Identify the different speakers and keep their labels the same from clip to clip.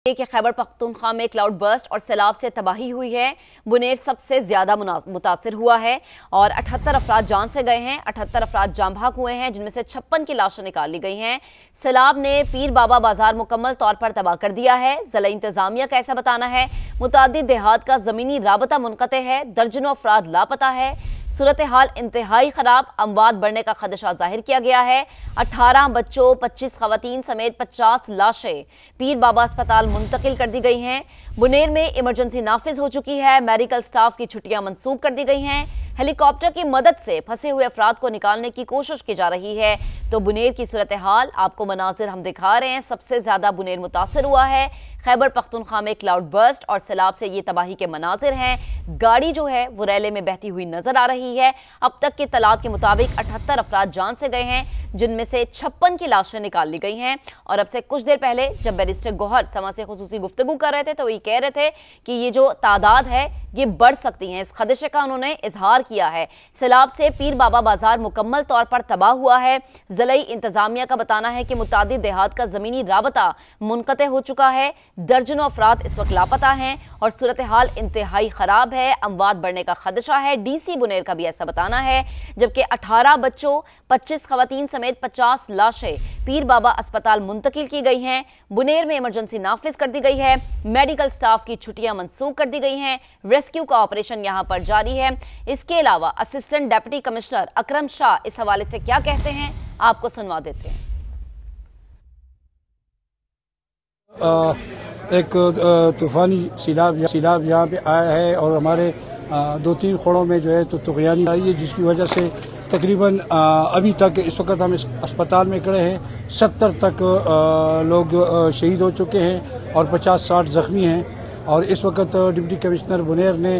Speaker 1: कि खैबर पख्तूनख्वा में cloud burst और सैलाब से तबाही हुई है। बुनेर सबसे ज्यादा मुतासिर हुआ है और 78 अफराद जान से गए हैं, 78 अफराद जाम भाग हुए हैं, जिनमें से 56 की लाशें निकाल ली गई हैं। सैलाब ने पीर बाबा बाजार मुकम्मल तौर पर तबाह कर दिया है। जिला इंतजामिया का ऐसा बताना है। मुतादिद देहात का जमीनी राबता मुनक़ते है, दर्जनों अफराद लापता है। सूरत हाल इंतहाई खराब, अमवात बढ़ने का खदशा जाहिर किया गया है। 18 बच्चों, 25 खवातीन समेत 50 लाशें पीर बाबा अस्पताल मुंतकिल कर दी गई हैं। बुनेर में इमरजेंसी नाफिज हो चुकी है। मेडिकल स्टाफ की छुट्टियां मंसूख कर दी गई हैं। हेलीकॉप्टर की मदद से फंसे हुए अफराद को निकालने की कोशिश की जा रही है। तो बुनेर की सूरत हाल आपको मनाजिर हम दिखा रहे हैं। सबसे ज्यादा बुनेर मुतासर हुआ है। खैबर पख्तूनख्वा में क्लाउड बर्स्ट और सैलाब से ये तबाही के मनाजिर हैं। गाड़ी जो है वो रैले में बहती हुई नजर आ रही है। अब तक के तलात के मुताबिक 78 अफराद जान से गए हैं, जिनमें से 56 की लाशें निकाल ली गई हैं। और अब से कुछ देर पहले जब बैरिस्टर गौहर समा से खुसूसी गुफ्तगू कर रहे थे तो ये कह रहे थे कि ये जो तादाद है ये बढ़ सकती है। इस खदशे का उन्होंने इजहार किया है। सैलाब से पीर बाबा बाजार मुकम्मल तौर पर तबाह हुआ है। जिला इंतजामिया का बताना है कि मुतादिद देहात का जमीनी राबता मुनक़ते हो चुका है। दर्जनों अफराद इस वक्त लापता हैं और सूरत हाल इंतहाई खराब है। अमवात बढ़ने का खदशा है। डीसी बुनेर का भी ऐसा बताना है। जबकि 18 बच्चों, 25 खवातीन समेत 50 लाशें पीर बाबा अस्पताल मुंतकिल की गई हैं। बुनेर में इमरजेंसी नाफिज कर दी गई है। मेडिकल स्टाफ की छुट्टियां मंसूख कर दी गई हैं। रेस्क्यू का ऑपरेशन यहां पर जारी है। इसके अलावा असिस्टेंट डिप्टी कमिश्नर अकरम शाह इस हवाले से क्या कहते हैं, आपको सुनवा देते हैं।
Speaker 2: एक तूफानी सैलाब यहाँ पे आया है और हमारे 2-3 खोड़ों में जो है तो तुग़यानी आई है, जिसकी वजह से तकरीबन अभी तक इस वक्त हम इस अस्पताल में खड़े हैं 70 तक लोग शहीद हो चुके हैं और 50-60 जख्मी हैं। और इस वक्त डिप्टी कमिश्नर बुनेर ने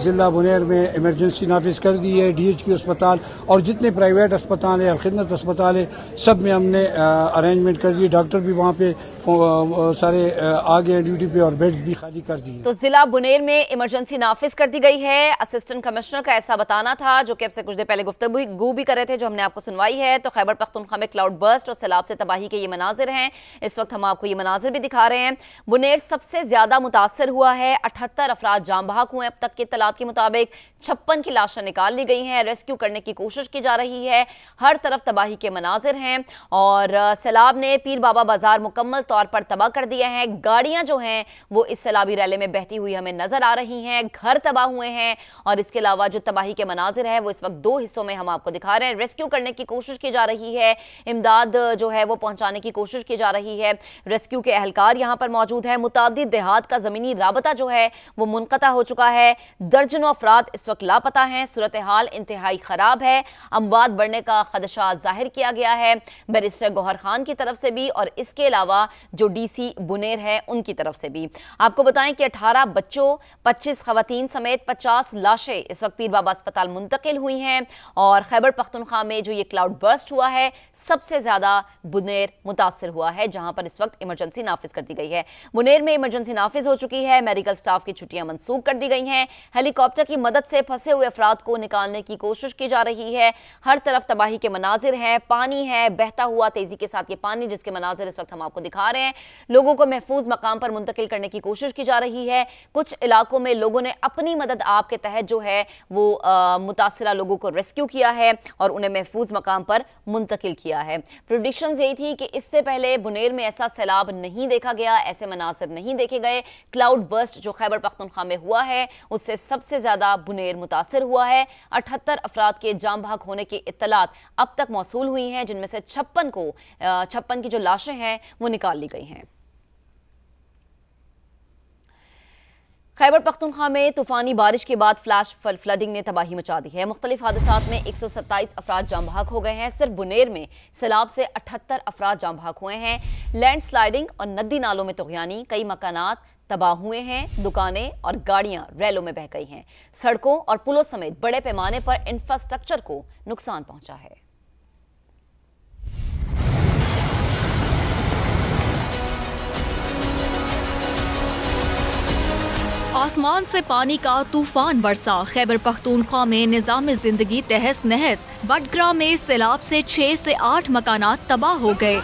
Speaker 2: ज़िला बुनेर में इमरजेंसी नाफिज कर दी है। DHQ अस्पताल और जितने प्राइवेट अस्पताल है, खिदमत अस्पताल है, सब में हमने अरेंजमेंट कर दिए। डॉक्टर भी वहाँ पे सारे आ गए ड्यूटी पे और बेड भी खाली कर दिए।
Speaker 1: तो जिला बुनेर में इमरजेंसी नाफिज कर दी गई है। असिस्टेंट कमिश्नर का ऐसा बताना था, जो कि अब से कुछ देर पहले गुफ्तगू भी कर रहे थे, जो हमने आपको सुनवाई है। तो खैबर पख्तूनख्वा में क्लाउड बर्स्ट और सैलाब से तबाही के ये मनाजिर हैं। इस वक्त हम आपको ये मनाजिर भी दिखा रहे हैं। बुनेर सबसे ज्यादा मुतासर हुआ है। 78 अफराद जाम बहक हुए। अब तक के तलात के मुताबिक 56 की लाशें निकाल ली गई हैं। रेस्क्यू करने की कोशिश की जा रही है। हर तरफ तबाही के मनाजिर हैं और सैलाब ने पीर बाबा बाजार मुकम्मल तौर पर तबाह कर दिया है। गाड़ियां जो हैं वो इस सैलाबी रैले में बहती हुई हमें नजर आ रही हैं। घर तबाह हुए हैं और इसके अलावा जो तबाही के मनाजिर है वो इस वक्त 2 हिस्सों में हम आपको दिखा रहे हैं। रेस्क्यू करने की कोशिश की जा रही है। इमदाद जो है वो पहुंचाने की कोशिश की जा रही है। रेस्क्यू के एहलकार यहां पर मौजूद है। मुतादिद देहात का जमीनी राबता जो है वो मुनक़ता हो चुका है। दर्जनों अफराद इस वक्त लापता हैं। सूरत हाल इंतहाई खराब है। अमवात बढ़ने का खदशा जाहिर किया गया है बैरिस्टर गौहर खान की तरफ से भी और इसके अलावा जो डीसी बुनेर है उनकी तरफ से भी। आपको बताएं कि 18 बच्चों, 25 खवातीन समेत 50 लाशें इस वक्त पीर बाबा अस्पताल मुंतकिल हुई हैं। और खैबर पख्तूनख्वा में जो ये क्लाउड बर्स्ट हुआ है सबसे ज्यादा बुनेर मुतासिर हुआ है, जहां पर इस वक्त इमरजेंसी नाफिज कर दी गई है। बुनेर में इमरजेंसी नाफिज हो चुकी है। मेडिकल स्टाफ की छुट्टियां मंसूख कर दी गई हैं। हेलीकॉप्टर की मदद से फंसे हुए अफराद को निकालने की कोशिश की जा रही है। हर तरफ तबाही के मनाजिर हैं। पानी है, बहता हुआ तेजी के साथ ये पानी, जिसके मनाजिर इस वक्त हम आपको दिखा रहे हैं। लोगों को महफूज मकाम पर मुंतकिल करने की कोशिश की जा रही है। कुछ इलाकों में लोगों ने अपनी मदद आप के तहत जो है वो मुतासिरा लोगों को रेस्क्यू किया है और उन्हें महफूज मकाम पर मुंतकिल किया है। प्रेडिक्शंस यही थी कि इससे पहले बुनेर में ऐसा सैलाब नहीं देखा गया, ऐसे मनासिर नहीं देखे गए। क्लाउड बर्स्ट जो खैबर पख्तूनख्वा में हुआ है उससे सबसे ज्यादा बुनेर मुतासिर हुआ है। 78 अफराद के जाम बहक होने की इत्तलात अब तक मौसूल हुई हैं, जिनमें से 56 की जो लाशें हैं वो निकाल ली गई हैं। खैबर पख्तूनख्वा में तूफानी बारिश के बाद फ्लैश फ्लडिंग ने तबाही मचा दी है। मुख्तलिफ हादसात में 127 अफराद जाम बहक हो गए हैं। सिर्फ बुनेर में सैलाब से 78 अफराद जाम बहक हुए हैं। लैंड स्लाइडिंग और नदी नालों में तुग़यानी, कई मकानात तबाह हुए हैं। दुकानें और गाड़ियां रैलों में बह गई हैं। सड़कों और पुलों समेत बड़े पैमाने पर इंफ्रास्ट्रक्चर को नुकसान पहुंचा है।
Speaker 3: आसमान से पानी का तूफान बरसा। खैबर पख्तूनख्वा में निजाम जिंदगी तहस नहस। बडग्राम में सैलाब से 6 से 8 मकानात तबाह हो गए।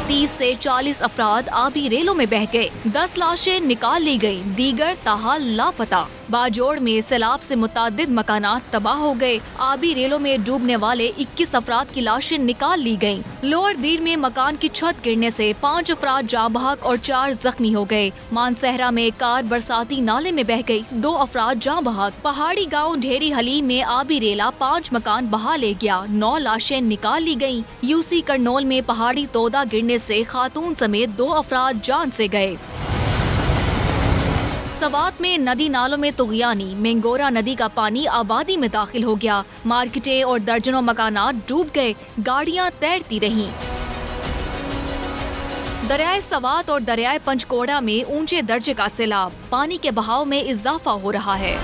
Speaker 3: 30 से 40 अफराद आबी रेलों में बह गए। 10 लाशें निकाल ली गयी, दीगर ताहाल लापता। बाजोड़ में सैलाब से मुतादिद मकानात तबाह हो गए। आबी रेलों में डूबने वाले 21 अफराद की लाशें निकाल ली गयीं। लोअर दीर में मकान की छत गिरने से 5 अफराद जाँ बहक और 4 जख्मी हो गए। मानसहरा में कार बरसाती नाले में बह गई, 2 अफराद जाँ बहक। पहाड़ी गाँव ढेरी हलीम में आबी रेला 5 मकान बहा ले गया, 9 लाशें निकाल ली गयी। यूसी करनौल में पहाड़ी तोदा गिरने से खातून समेत 2 अफराद जान से गए। सवात में नदी नालों में तुगयानी, मेंगोरा नदी का पानी आबादी में दाखिल हो गया। मार्केटें और दर्जनों मकानात डूब गए, गाड़ियां तैरती रहीं। दरियाए सवात और दरियाए पंचकोड़ा में ऊंचे दर्जे का सैलाब, पानी के बहाव में इजाफा हो रहा है।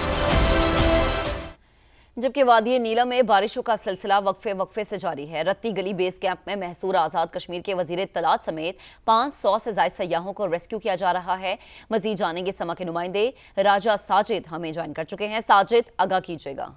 Speaker 1: जबकि वादी नीलम में बारिशों का सिलसिला वक्फे से जारी है। रत्ती गली बेस कैंप में महसूर आज़ाद कश्मीर के वजीर इत्तलात समेत 500 से ज्यादा सयाहों को रेस्क्यू किया जा रहा है। मजीद जानेंगे समा के नुमाइंदे राजा साजिद हमें ज्वाइन कर चुके हैं। साजिद, आगाह कीजिएगा।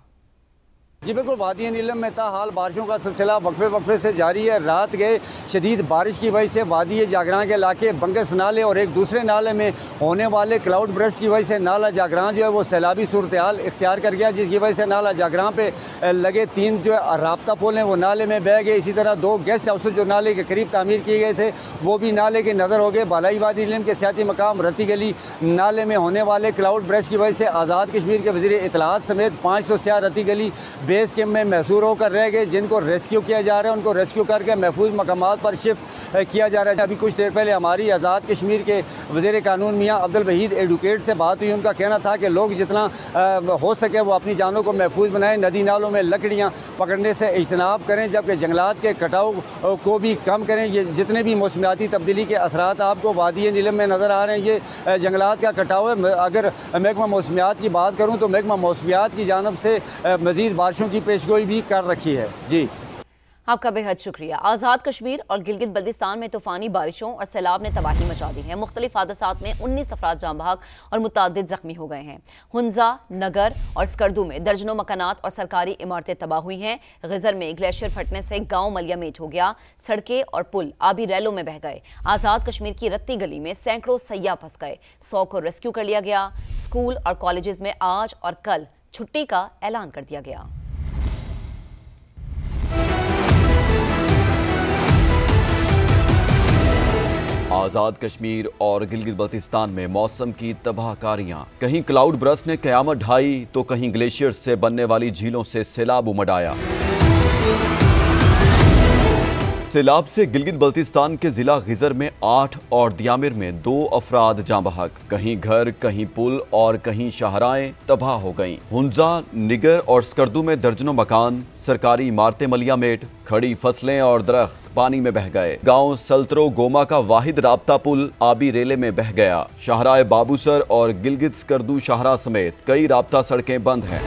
Speaker 4: जी बिल्कुल, वादी नीलम में ताहाल बारिशों का सिलसिला वक्फे से जारी है। रात गए शदीद बारिश की वजह से वादी जागरां के इलाके बंगस नाले और एक दूसरे नाले में होने वाले क्लाउड ब्रस्ट की वजह से नाला जागरां जो है वो सैलाबी सूरत हाल इख्तियार कर गया, जिसकी वजह से नाला जागरां पे लगे 3 जो राब्ता पुल हैं वो नाले में बह गए। इसी तरह 2 गेस्ट हाउस जो नाले के करीब तामीर किए गए थे वो भी नाले के नज़र हो गए। बालाई वादी नीलम के सियाती मकाम रत्ती गली नाले में होने वाले क्लाउड ब्रस्ट की वजह से आज़ाद कश्मीर के वज़ीर इत्तलात समेत 500 से रत्ती गली बेस कैंप में महसूर होकर रह गए, जिनको रेस्क्यू किया जा रहा है। उनको रेस्क्यू करके महफूज मकामात पर शिफ्ट किया जा रहा है। अभी कुछ देर पहले हमारी आज़ाद कश्मीर के वज़ीर कानून मियाँ अब्दुल वहीद एडवोकेट से बात हुई। उनका कहना था कि लोग जितना हो सके वो अपनी जानों को महफूज बनाएं, नदी नालों में लकड़ियाँ पकड़ने से इज्तनाब करें, जबकि जंगलात के कटाव को भी कम करें। ये जितने भी मौसमियाती तब्दीली के असरात आपको वादी नीलम में नज़र आ रहे हैं, ये जंगलात का कटाव है। अगर महकमा मौसमियात की बात करूँ तो महकमा मौसमियात की जानब से मज़ीद बारिशों की पेशगोई भी कर रखी है। जी,
Speaker 1: आपका बेहद शुक्रिया। आज़ाद कश्मीर और गिलगित बल्तिस्तान में तूफानी बारिशों और सैलाब ने तबाही मचा दी है। मुख्तलिफ हादसात में 19 अफराद जाँ बहक और मुतादिद जख्मी हो गए हैं। हुंजा, नगर और स्कर्दू में दर्जनों मकानात और सरकारी इमारतें तबाह हुई हैं। ग़िज़र में ग्लेशियर फटने से गाँव मलियामेट हो गया, सड़कें और पुल आबी रैलों में बह गए। आज़ाद कश्मीर की रत्ती गली में सैकड़ों सयाह फंस गए, 100 को रेस्क्यू कर लिया गया। स्कूल और कॉलेजेस में आज और कल छुट्टी का ऐलान कर दिया गया।
Speaker 5: आज़ाद कश्मीर और गिलगित बल्तिस्तान में मौसम की तबाहकारियां, कहीं क्लाउड ब्रस्ट ने कयामत ढाई तो कहीं ग्लेशियर से बनने वाली झीलों से सैलाब उमड़ सैलाब से गिलगित बल्तिस्तान के जिला ग़िज़र में 8 और दियामिर में 2 अफराद जाँ बहक। कहीं घर, कहीं पुल और कहीं शाहराएं तबाह हो गईं। हुंजा, निगर और स्कर्दू में दर्जनों मकान, सरकारी इमारतें मलियामेट, खड़ी फसलें और दरख्त पानी में बह गए। गांव सल्तरो गोमा का वाहिद राब्ता पुल आबी रेले में बह गया। शाहराए बाबूसर और गिलगित स्कर्दू शाहरा समेत कई राब्ता सड़कें बंद हैं।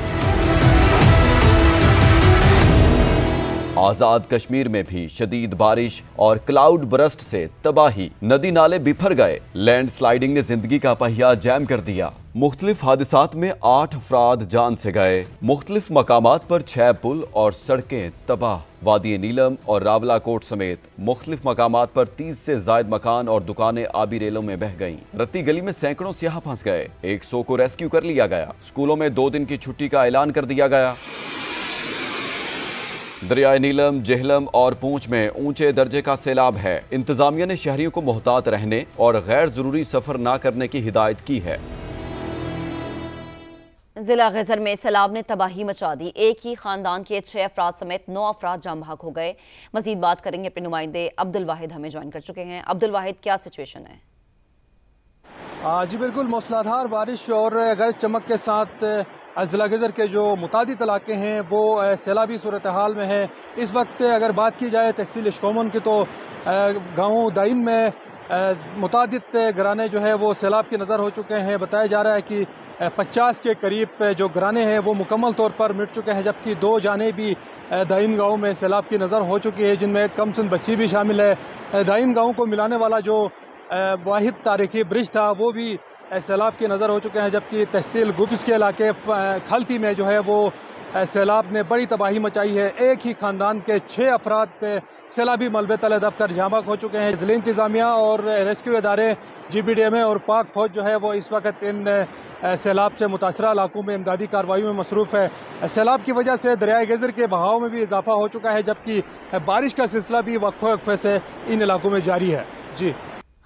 Speaker 5: आज़ाद कश्मीर में भी शदीद बारिश और क्लाउड बरस्ट से तबाही, नदी नाले बिफर गए। लैंड स्लाइडिंग ने जिंदगी का पहिया जैम कर दिया। मुख्तलिफ हादसात में 8 अफराद जान से गए। मुख्तलिफ मकामात पर 6 पुल और सड़कें तबाह। वादी नीलम और रावलाकोट समेत मुख्तलिफ मकामात पर 30 से जायद मकान और दुकानें आबी रेलों में बह गईं। रत्ती गली में सैकड़ों सियाह फंस गए, 100 को रेस्क्यू कर लिया गया। स्कूलों में 2 दिन की छुट्टी का ऐलान कर दिया गया। दरियाए नीलम, जेहलम और पूंछ में ऊंचे दर्जे का सैलाब है। इंतजामिया ने शहरियों को मोहतात रहने और गैर जरूरी सफर न करने की हिदायत की है।
Speaker 1: जिला ग़िज़र में सैलाब ने तबाही मचा दी। एक ही खानदान के 6 अफराद समेत 9 अफराद जाँ बहक हो गए। मजीद बात करेंगे अपने नुमाइंदे अब्दुल वाहिद हमें ज्वाइन कर चुके हैं। अब्दुल वाहिद, क्या सिचुएशन है?
Speaker 6: जी बिल्कुल, मूसलाधार बारिश और गरज चमक के साथ ज़िला ग़िज़र के जो मुतादिद इलाके हैं वो सैलाबी सूरत हाल में है। इस वक्त अगर बात की जाए तहसील इश्कोमन की तो गाँव दाइन में मुतादिद घराने जो है वो सैलाब की नज़र हो चुके हैं। बताया जा रहा है कि 50 के करीब जो घराने हैं वो मुकम्मल तौर पर मिट चुके हैं, जबकि 2 जाने भी दाइन गाँव में सैलाब की नज़र हो चुकी है, जिनमें कम सुन बच्ची भी शामिल है। दाइन गाँव को मिलाने वाला जो वाहिद तारीखी ब्रिज था वो भी सैलाब की नज़र हो चुके हैं, जबकि तहसील गुब्स के इलाके खलती में जो है वो सैलाब ने बड़ी तबाही मचाई है। एक ही ख़ानदान के 6 अफराद सैलाबी मलबे तले दबकर जामक हो चुके हैं। ज़िला इंतज़ामिया और रेस्क्यू इदारे GBDMA और पाक फ़ौज जो है वो इस वक्त इन सैलाब से मुतासरा इलाकों में इमदादी कार्रवाइयों में मसरूफ़ है। सैलाब की वजह से दरियाए गेज़र के बहाव में भी इजाफा हो चुका है, जबकि बारिश का सिलसिला भी वक्फे से इन इलाकों में जारी है। जी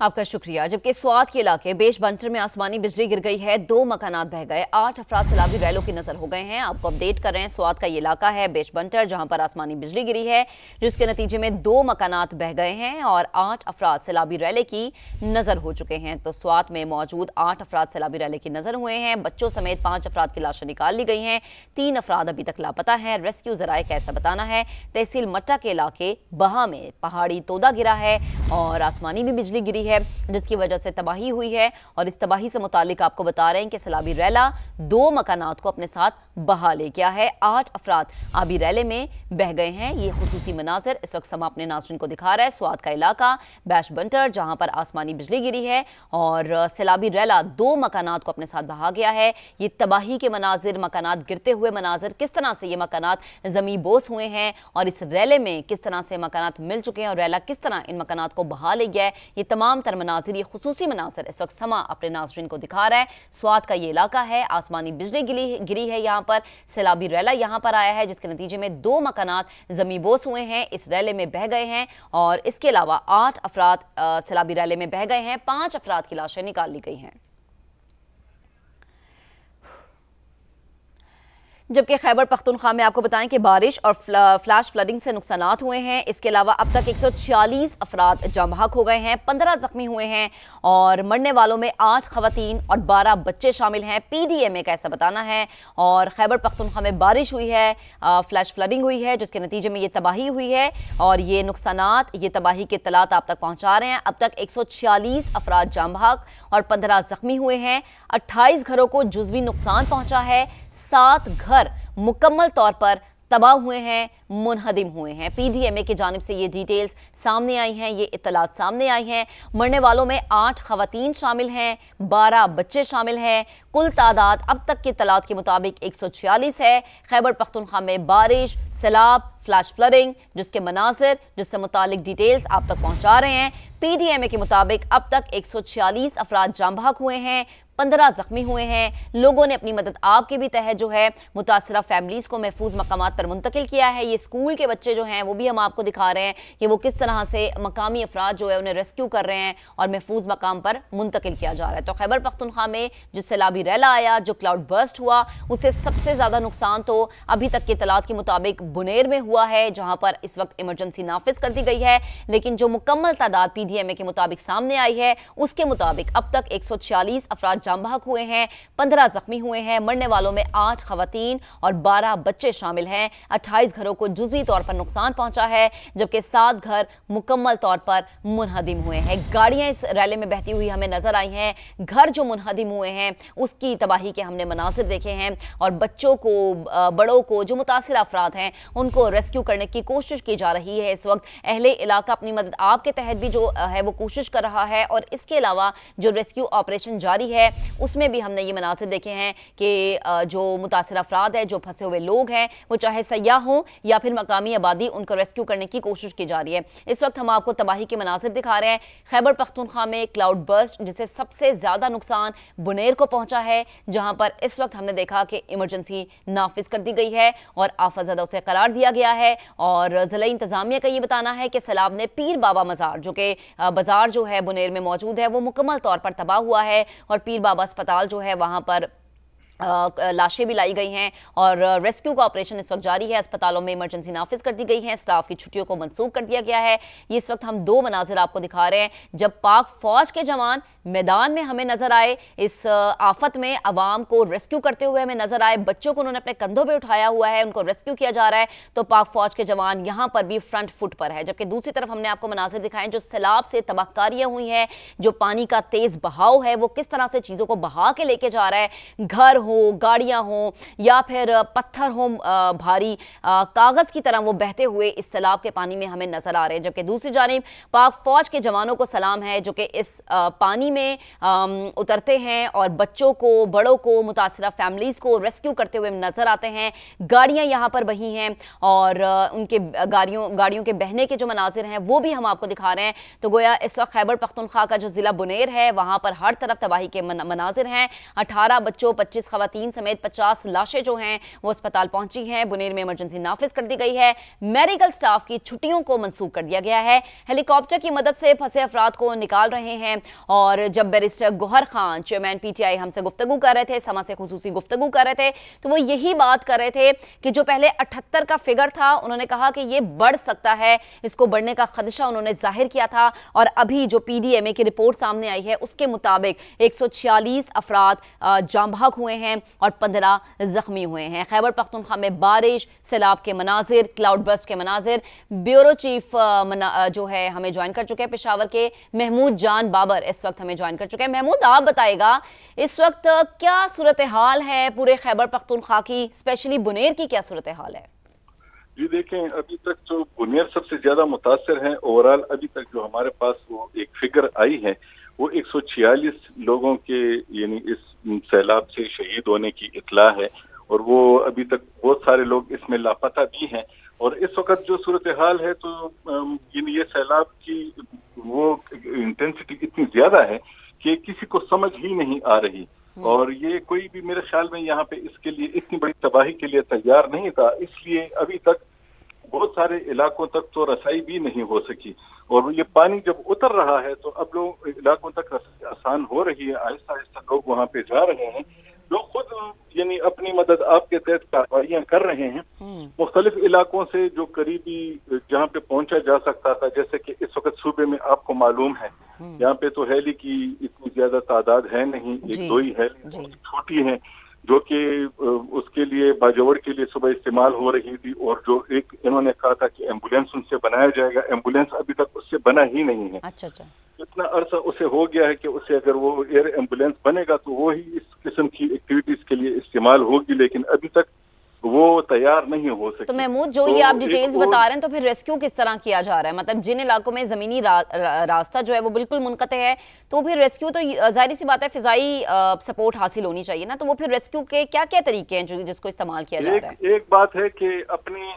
Speaker 1: आपका शुक्रिया। जबकि स्वात के इलाके बेश बंटर में आसमानी बिजली गिर गई है, 2 मकानात बह गए, 8 अफराद सैलाबी रैलों की नजर हो गए हैं। आपको अपडेट कर रहे हैं, स्वात का ये इलाका है बेश बंटर, जहां पर आसमानी बिजली गिरी है, जिसके नतीजे में 2 मकानात बह गए हैं और 8 अफराद सैलाबी रैले की नजर हो चुके हैं। तो स्वात में मौजूद 8 अफराद सैलाबी रैले की नजर हुए हैं। बच्चों समेत 5 अफराद की लाशें निकाल ली गई हैं, 3 अफराद अभी तक लापता हैं। रेस्क्यू जराए का ऐसा बताना है तहसील मट्टा के इलाके बहा में पहाड़ी तोदा गिरा है और आसमानी भी बिजली गिरी है, जिसकी वजह से तबाही हुई है। और इस तबाही से मुतालिक आपको बता रहे हैं कि सैलाबी रैला 2 मकानात को अपने साथ बहा ले गया है। 8 अफराद आबी रैले में बह गए हैं। ये खुसूसी मनाजिर इस वक्त समा अपने नाज़रीन को दिखा रहा है। स्वात का इलाका बैश बंटर, जहां पर आसमानी बिजली गिरी है और सैलाबी रैला 2 मकानात को अपने साथ बहा गया है। ये तबाही के मनाजिर, मकानात गिरते हुए मनाजिर, किस तरह से ये मकानात ज़मी बोस हुए हैं और इस रैले में किस तरह से मकानात मिल चुके हैं और रैला किस तरह इन मकानात को बहा ले गया है, ये तमाम तर मनाजिर, ये खुसूसी मनाजिर इस वक्त समा अपने नाज़रीन को दिखा रहा है। स्वात का ये इलाका है, आसमानी बिजली गिरी है, यहाँ पर सैलाबी रैला यहाँ पर आया है, जिसके नतीजे में 2 मकानात ज़मीबोस हुए हैं, इस रैले में बह गए हैं और इसके अलावा 8 अफराद सैलाबी रैले में बह गए हैं। 5 अफराद की लाशें निकाल ली गई हैं। जबकि खैबर पख्तूनख्वा में आपको बताएं कि बारिश और फ्लैश फ्लडिंग से नुकसानात हुए हैं। इसके अलावा अब तक 146 अफराद जामबहक हो गए हैं, 15 जख्मी हुए हैं और मरने वालों में 8 खवातीन और 12 बच्चे शामिल हैं। PDMA का ऐसा बताना है। और खैबर पख्तूनख्वा में बारिश हुई है, फ्लैश फ्लडिंग हुई है, जिसके नतीजे में ये तबाही हुई है और ये नुकसानात, ये तबाही के इत्तलात आप तक पहुँचा रहे हैं। अब तक 146 अफराद जामबहक और 15 जख्मी हुए हैं। 28 घरों को जुज़वी नुकसान पहुँचा है, 7 घर मुकम्मल तौर पर तबाह हुए हैं, मुनहदिम हुए हैं। PDMA की जानिब से ये डिटेल्स सामने आई हैं, ये इत्तलात सामने आई हैं। मरने वालों में 8 खवातीन शामिल हैं, 12 बच्चे शामिल हैं। कुल तादाद अब तक की इत्तलात के मुताबिक 146 है। खैबर पख्तूनख्वा में बारिश, सैलाब, फ्लैश फ्लडिंग, जिसके मनासिर, जिससे मुतालिक डिटेल्स आप तक पहुंचा रहे हैं। PDMA के मुताबिक अब तक 146 अफराद जामबहक हुए हैं, 15 जख्मी हुए हैं। लोगों ने अपनी मदद आप के भी तहत जो है मुतासरा फैमिलीज को महफूज मकामात पर मुंतकिल किया है। ये स्कूल के बच्चे जो हैं वो भी हम आपको दिखा रहे हैं कि वो किस तरह से मकामी अफराद जो है उन्हें रेस्क्यू कर रहे हैं और महफूज मकाम पर मुंतकिल किया जा रहा है। तो खैबर पख्तूनख्वा में जो सैलाबी रैला आया, जो क्लाउड बर्स्ट हुआ, उससे सबसे ज्यादा नुकसान तो अभी तक के इत्तलात के मुताबिक बुनेर में हुआ है, जहां पर इस वक्त इमरजेंसी नाफिज कर दी गई है। लेकिन जो मुकम्मल तादाद PDMA के मुताबिक सामने आई है, उसके मुताबिक अब तक 146 अफराद जामबहक हुए हैं, 15 जख्मी हुए हैं। मरने वालों में 8 खवातीन और 12 बच्चे शामिल हैं। 28 घरों को जुज़वी तौर पर नुकसान पहुंचा है, जबकि 7 घर मुकम्मल तौर पर मुनहदिम हुए हैं। गाड़ियां इस रैले में बहती हुई हमें नजर आई हैं। घर जो मुनहदिम हुए हैं उसकी तबाही के हमने मनासिर देखे हैं और बच्चों को, बड़ों को, जो मुतासिर अफराद हैं उनको रेस्क्यू करने की कोशिश की जा रही है। इस वक्त अहले इलाका अपनी मदद आप के तहत भी जो है वो कोशिश कर रहा है और इसके अलावा जो रेस्क्यू ऑपरेशन जारी है उसमें भी हमने ये मनासिर देखे हैं कि जो मुतासिर अफराद है, जो फंसे हुए लोग हैं, वो चाहे सयाह हों या फिर मकामी आबादी, उनको रेस्क्यू करने की कोशिश की जा रही है। इस वक्त हम आपको तबाही के मनासिर दिखा रहे हैं। खैबर पख्तूनख्वा में क्लाउड बर्स्ट, जिससे सबसे ज्यादा नुकसान बुनेर को पहुंचा है, जहां पर इस वक्त हमने देखा कि इमरजेंसी नाफिज कर दी गई है और आफतज़दा उसे करार दिया गया है। और ज़िला इंतजामिया का ये बताना है कि सैलाब ने पीर बाबा मज़ार, जो कि बाजार जो है बुनेर में मौजूद है, वो मुकम्मल तौर पर तबाह हुआ है और पीर बाबा अस्पताल जो है वहां पर लाशें भी लाई गई हैं और रेस्क्यू का ऑपरेशन इस वक्त जारी है। अस्पतालों में इमरजेंसी नाफिज कर दी गई है, स्टाफ की छुट्टियों को मंसूख कर दिया गया है। ये इस वक्त हम 2 मनाजिर आपको दिखा रहे हैं, जब पाक फौज के जवान मैदान में हमें नजर आए, इस आफत में अवाम को रेस्क्यू करते हुए हमें नजर आए। बच्चों को उन्होंने अपने कंधों पे उठाया हुआ है, उनको रेस्क्यू किया जा रहा है। तो पाक फौज के जवान यहाँ पर भी फ्रंट फुट पर है। जबकि दूसरी तरफ हमने आपको मनाजिर दिखाए जो सैलाब से तबाहकारियां हुई हैं, जो पानी का तेज बहाव है वो किस तरह से चीजों को बहा के लेके जा रहा है। घर हो, गाड़ियां हो या फिर पत्थर हो भारी, कागज की तरह वो बहते हुए इस सैलाब के पानी में हमें नजर आ रहे हैं। जबकि दूसरी जानिब पाक फौज के जवानों को सलाम है जो कि इस पानी में उतरते हैं और बच्चों को, बड़ों को, मुतासिरा फैमिलीज को रेस्क्यू करते हुए नजर आते हैं। गाड़ियां यहां पर बही हैं और उनके गाड़ियों के बहने के जो मनाजिर हैं वो भी हम आपको दिखा रहे हैं। तो गोया इस वक्त खैबर पख्तूनख्वा का जो जिला बुनेर है वहां पर हर तरफ तबाही के मनाजिर हैं। 18 बच्चों, 25 खवातीन समेत 50 लाशें जो हैं वो अस्पताल पहुंची हैं। बुनेर में इमरजेंसी नाफिज कर दी गई है। मेडिकल स्टाफ की छुट्टियों को मंसूख कर दिया गया है। हेलीकॉप्टर की मदद से फंसे अफराद को निकाल रहे हैं। और जब barrister Gohar Khan chairman PTI हमसे गुफ्तगू कर रहे थे, समा से खुसूसी गुफ्तगू कर रहे थे, तो वो यही बात कर रहे थे कि जो पहले 78 का फिगर था उन्होंने कहा कि ये बढ़ सकता है, इसको बढ़ने का खदशा उन्होंने जाहिर किया था। और अभी जो PDMA की रिपोर्ट सामने आई है उसके मुताबिक 146 अफराद जाँ बहक हुए हैं और 15 जख्मी हुए हैं। खैबर पख्तूनख्वा में बारिश, सैलाब के मनाजिर, क्लाउड बर्स्ट के मनाजिर। ब्यूरो चीफ जो है हमें ज्वाइन कर चुके हैं पेशावर के महमूद जान बाबर, इस वक्त हमें ज्वाइन कर चुके हैं। महमूद, आप बताएगा इस वक्त क्या सूरत हाल है पूरे खैबर पख्तूनख्वा की, स्पेशली बुनेर की क्या सूरत हाल है?
Speaker 7: जी देखें, अभी तक जो बुनेर सबसे ज्यादा मुतासर है। ओवरऑल अभी तक जो हमारे पास वो एक फिगर आई है वो 146 लोगों के यानी इस सैलाब से शहीद होने की इतला है और वो अभी तक बहुत सारे लोग इसमें लापता भी हैं। और इस वक्त जो सूरत हाल है तो ये सैलाब की वो इंटेंसिटी इतनी ज्यादा है कि किसी को समझ ही नहीं आ रही और ये कोई भी मेरे ख्याल में यहाँ पे इसके लिए इतनी बड़ी तबाही के लिए तैयार नहीं था, इसलिए अभी तक बहुत सारे इलाकों तक तो रसाई भी नहीं हो सकी। और ये पानी जब उतर रहा है तो अब लोग इलाकों तक रसाई आसान हो रही है, आहिस्ता आहिस्ता लोग वहाँ पे जा रहे हैं। लोग खुद यानी अपनी मदद आपके तहत कार्रवाइयाँ कर रहे हैं मुख्तलिफ इलाकों से जो करीबी जहाँ पे पहुंचा जा सकता था। जैसे कि इस वक्त सूबे में आपको मालूम है यहाँ पे तो हेली की इतनी ज्यादा तादाद है नहीं, एक दो ही हेली छोटी है जो कि उसके लिए बाजवड़ के लिए सुबह इस्तेमाल हो रही थी। और जो एक इन्होंने कहा था कि एम्बुलेंस उनसे बनाया जाएगा, एम्बुलेंस अभी तक उससे बना ही नहीं है।
Speaker 1: अच्छा।
Speaker 7: इतना अरसा उसे हो गया है कि उसे अगर वो एयर एम्बुलेंस बनेगा तो वो ही इस किस्म की एक्टिविटीज के लिए इस्तेमाल होगी, लेकिन अभी तक वो तैयार नहीं हो सके।
Speaker 1: तो महमूद, जो ये आप डिटेल्स बता रहे हैं तो फिर रेस्क्यू किस तरह किया जा रहा है? मतलब जिन इलाकों में जमीनी रास्ता जो है वो बिल्कुल मुनक़ते है तो फिर रेस्क्यू तो जाहिर सी बात है फिजाई सपोर्ट हासिल होनी चाहिए ना, तो वो फिर रेस्क्यू के क्या क्या तरीके हैं जिसको इस्तेमाल किया जा रहा है?
Speaker 7: एक बात है कि अपनी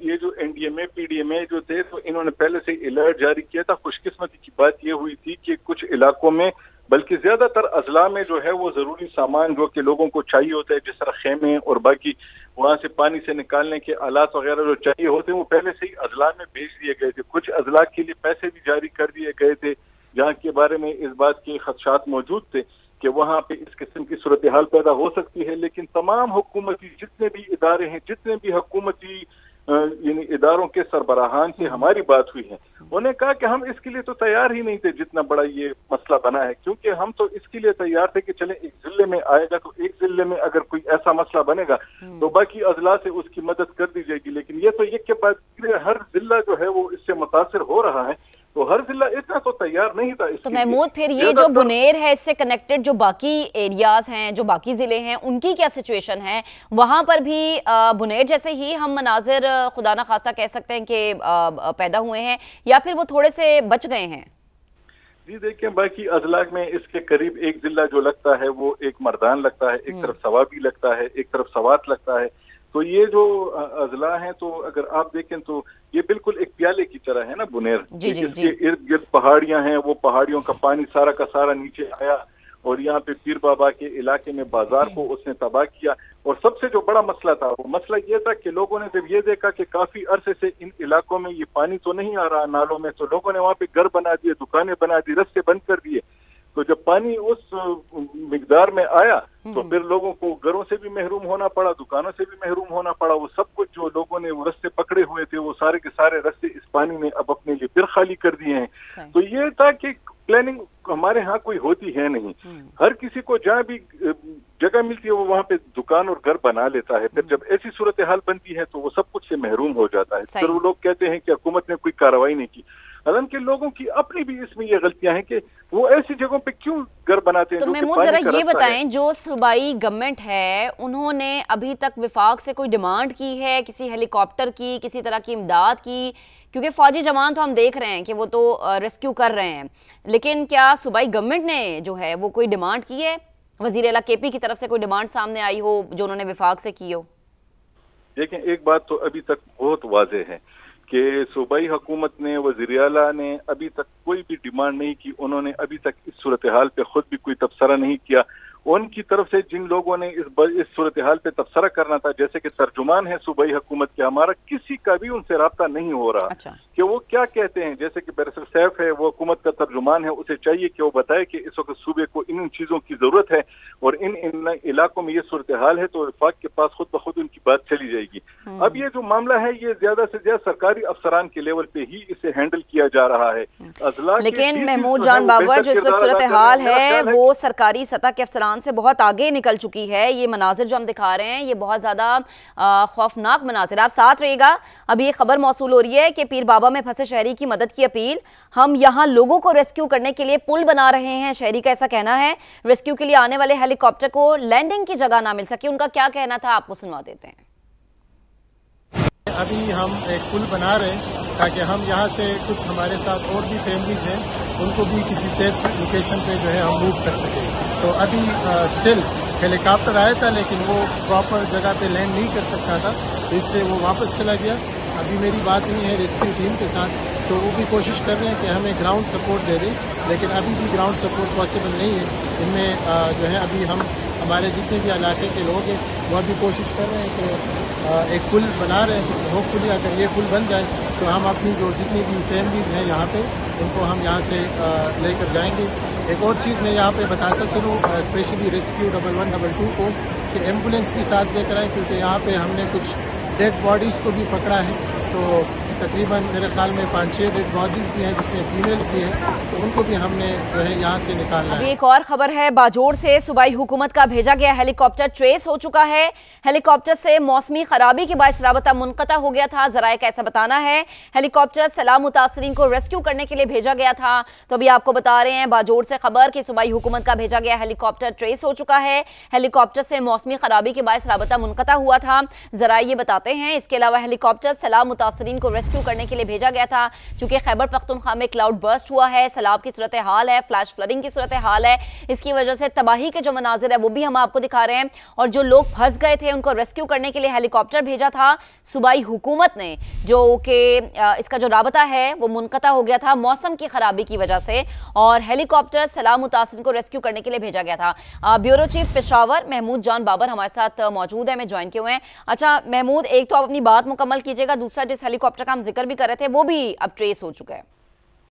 Speaker 7: ये जो NDMA PDMA जो थे तो इन्होंने पहले से अलर्ट जारी किया था। खुशकिस्मती की बात ये हुई थी कि कुछ इलाकों में बल्कि ज्यादातर अजला में जो है वो जरूरी सामान जो कि लोगों को चाहिए होता है, जिस तरह खेमे और बाकी वहाँ से पानी से निकालने के आलात वगैरह जो चाहिए होते हैं वो पहले से ही अजला में भेज दिए गए थे। कुछ अजला के लिए पैसे भी जारी कर दिए गए थे जहाँ के बारे में इस बात के खदशात मौजूद थे कि वहाँ पे इस किस्म की सूरत हाल पैदा हो सकती है। लेकिन तमाम हुकूमती जितने भी इदारे हैं, जितने भी हुकूमती यानी इदारों के सरबराहान से हमारी बात हुई है, उन्होंने कहा कि हम इसके लिए तो तैयार ही नहीं थे जितना बड़ा ये मसला बना है, क्योंकि हम तो इसके लिए तैयार थे कि चले एक जिले में आएगा तो एक जिले में अगर कोई ऐसा मसला बनेगा तो बाकी अजला से उसकी मदद कर दी जाएगी। लेकिन ये तो एक के बाद हर जिला जो है वो इससे मुतासिर हो रहा है, तो हर जिला इतना तो तैयार नहीं था।
Speaker 1: तो महमूद, फिर ये जो बुनेर है इससे कनेक्टेड जो बाकी एरियाज हैं, जो बाकी जिले हैं, उनकी क्या सिचुएशन है? वहां पर भी बुनेर जैसे ही हम मनाजिर खुदा ना खास्ता कह सकते हैं कि पैदा हुए हैं या फिर वो थोड़े से बच गए हैं?
Speaker 7: जी देखिए, बाकी अजला में इसके करीब एक जिला जो लगता है वो एक मर्दान लगता है, एक तरफ सवाबी लगता है, एक तरफ सवात लगता है। तो ये जो अजला हैं तो अगर आप देखें तो ये बिल्कुल एक प्याले की तरह है ना बुनेर, इसके इर्द गिर्द पहाड़ियां हैं, वो पहाड़ियों का पानी सारा का सारा नीचे आया और यहाँ पे पीर बाबा के इलाके में बाजार को उसने तबाह किया। और सबसे जो बड़ा मसला था वो मसला ये था कि लोगों ने जब ये देखा कि काफी अरसे से इन इलाकों में ये पानी तो नहीं आ रहा नालों में, तो लोगों ने वहाँ पे घर बना दिए, दुकानें बना दी, रास्ते बंद कर दिए। तो जब पानी उस मिकदार में आया तो फिर लोगों को घरों से भी महरूम होना पड़ा, दुकानों से भी महरूम होना पड़ा। वो सब कुछ जो लोगों ने वो रास्ते पकड़े हुए थे वो सारे के सारे रास्ते इस पानी ने अब अपने लिए फिर खाली कर दिए हैं। तो ये था कि प्लानिंग हमारे यहाँ कोई होती है नहीं, हर किसी को जहाँ भी जगह मिलती है वो वहाँ पे दुकान और घर बना लेता है। फिर जब ऐसी सूरत हाल बनती है तो वो सब कुछ से महरूम हो जाता है। फिर वो लोग कहते हैं कि हुकूमत ने कोई कार्रवाई नहीं की। हालांकि लोगों की अपनी भी इसमें ये गलतियां हैं कि वो ऐसी जगहों पे क्यों घर बनाते हैं।
Speaker 1: तो महमूद जरा ये बताएं, जो सूबाई गवर्नमेंट है उन्होंने अभी तक विफाक से कोई डिमांड की है, किसी हेलीकॉप्टर की, किसी तरह की इमदाद की? क्योंकि फौजी जवान तो हम देख रहे हैं कि वो तो रेस्क्यू कर रहे हैं, लेकिन क्या सूबाई गवर्नमेंट ने जो है वो कोई डिमांड की है? वजीर आला केपी की तरफ से कोई डिमांड सामने आई हो जो उन्होंने विफाक से की हो?
Speaker 7: देखें, एक बात तो अभी तक बहुत वाज़ेह है कि सूबाई हुकूमत ने, वज़ीर आला ने अभी तक कोई भी डिमांड नहीं की। उन्होंने अभी तक इस सूरत हाल पे खुद भी कोई तबसरा नहीं किया। उनकी तरफ से जिन लोगों ने इस सूरत हाल पे तबसरा करना था, जैसे कि तर्जुमान है सूबाई हुकूमत के, हमारा किसी का भी उनसे रब्ता नहीं हो रहा।
Speaker 1: अच्छा। कि
Speaker 7: वो क्या कहते हैं। जैसे कि बैरिस्टर सैफ है, वो हुकूमत का तर्जुमान है, उसे चाहिए कि वो बताए कि इस वक्त सूबे को इन चीजों की जरूरत है और इन इलाकों में ये सूरत हाल है, तो वफाक के पास खुद ब खुद उनकी बात चली जाएगी। अब ये जो मामला है ये ज्यादा से ज्यादा सरकारी अफसरान के लेवल पे ही इसे हैंडल किया जा रहा है।
Speaker 1: लेकिन महमूद जान बाबर, जो इस वक्त सूरत हाल है वो सरकारी सतह के अफसरान से बहुत आगे निकल चुकी है। ये मनाजिर जो हम दिखा रहे हैं ये बहुत ज्यादा खौफनाक मनाजिर। आप साथ रहिएगा। अभी ये खबर मौसूल हो रही है कि पीर बाबा में फंसे शहरी की मदद की अपील। हम यहाँ लोगों को रेस्क्यू करने के लिए पुल बना रहे हैं, शहरी का ऐसा कहना है। रेस्क्यू के लिए आने वाले हेलीकॉप्टर को लैंडिंग की जगह ना मिल सके, उनका क्या कहना था, आपको सुनवा देते हैं।
Speaker 8: अभी हम एक पुल बना रहे हैं ताकि हम यहाँ से कुछ हमारे साथ और भी फैमिलीज हैं उनको भी किसी सेफ लोकेशन पे जो है हम मूव कर सके। तो अभी स्टिल हेलीकॉप्टर आया था लेकिन वो प्रॉपर जगह पे लैंड नहीं कर सकता था, इसलिए वो वापस चला गया। अभी मेरी बात हुई है रेस्क्यू टीम के साथ, तो वो भी कोशिश कर रहे हैं कि हमें ग्राउंड सपोर्ट दे दें, लेकिन अभी भी ग्राउंड सपोर्ट पॉसिबल नहीं है। इनमें जो है अभी हम हमारे जितने भी इलाके के लोग हैं वो अभी कोशिश कर रहे हैं कि एक पुल बना रहे हैं। तो होपफुली अगर ये पुल बन जाए तो हम अपनी जो जितनी भी फैमिलीज हैं यहाँ पे उनको हम यहाँ से लेकर जाएंगे। एक और चीज़ मैं यहाँ पे बताता चलूँ, स्पेशली रेस्क्यू 1112 को कि एम्बुलेंस भी साथ लेकर आए, क्योंकि यहाँ पे हमने कुछ डेड बॉडीज़ को भी पकड़ा है। तो तकरीबन मेरे ख्याल में 5-6 डेड बॉडीज भी हैं जिसमें फीमेल भी है, तो उनको भी हमने जो है यहाँ से निकालना है।
Speaker 1: एक और खबर है, बाजोड़ से सूबाई हुकूमत का भेजा गया हेलीकॉप्टर ट्रेस हो चुका है। हेलीकॉप्टर से मौसमी खराबी के बायस राबता मुनक़ता हो गया था, जराए का ऐसा बताना है। हेलीकॉप्टर सैलाब मुतासरीन को रेस्क्यू करने के लिए भेजा गया था। तो अभी आपको बता रहे हैं बाजोड़ से खबर कि सूबाई हुकूमत का भेजा गया हेलीकॉप्टर ट्रेस हो चुका है। हेलीकॉप्टर से मौसमी खराबी के बायस राबता मुनक़ता हुआ था, जराए ये बताते हैं। इसके अलावा हेलीकॉप्टर सैलाब मुतासरीन को रेस्क्यू करने के लिए भेजा गया था। चूंकि खैबर पख्तूनख्वा में क्लाउड बर्स्ट हुआ है, सैलाब की सूरत हाल है, फ्लैश फ्लडिंग की सूरत हाल है, इसकी वजह से तबाही के जो मनाजिर है वो भी हम आपको दिखा रहे हैं। और जो लोग फंस गए थे उनको रेस्क्यू करने के लिए हेलीकॉप्टर भेजा था सूबाई हुकूमत ने, जो कि इसका जो राबता है वो मुनक़ता हो गया था मौसम की खराबी की वजह से, और हेलीकॉप्टर सैलाब मुतासरीन को रेस्क्यू करने के लिए भेजा गया था। ब्यूरो चीफ पेशावर महमूद जान बाबर हमारे साथ मौजूद है, मैं ज्वाइन किए हुए हैं। अच्छा महमूद, एक तो आप अपनी बात मुकम्मल कीजिएगा, दूसरा जिस हेलीकॉप्टर का हम जिक्र भी कर रहे थे वो भी अब ट्रेस हो चुका है।